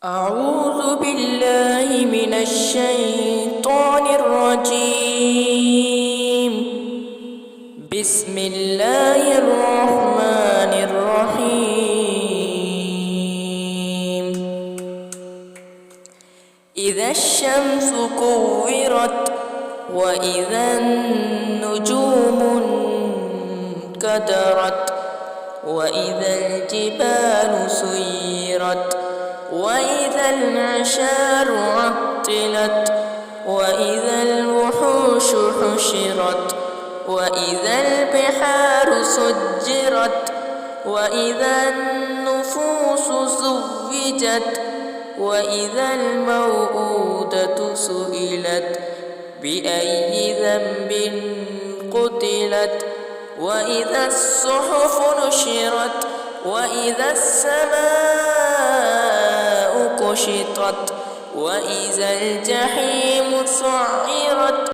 أعوذ بالله من الشيطان الرجيم. بسم الله الرحمن الرحيم. إذا الشمس كورت وإذا النجوم انكدرت وإذا الجبال سيرت وإذا العشار عطلت وإذا الوحوش حشرت وإذا البحار سجرت وإذا النفوس زوجت وإذا الموءودة سئلت بأي ذنب قتلت وإذا الصحف نشرت وإذا السماء كشطت وإذا الجحيم سعرت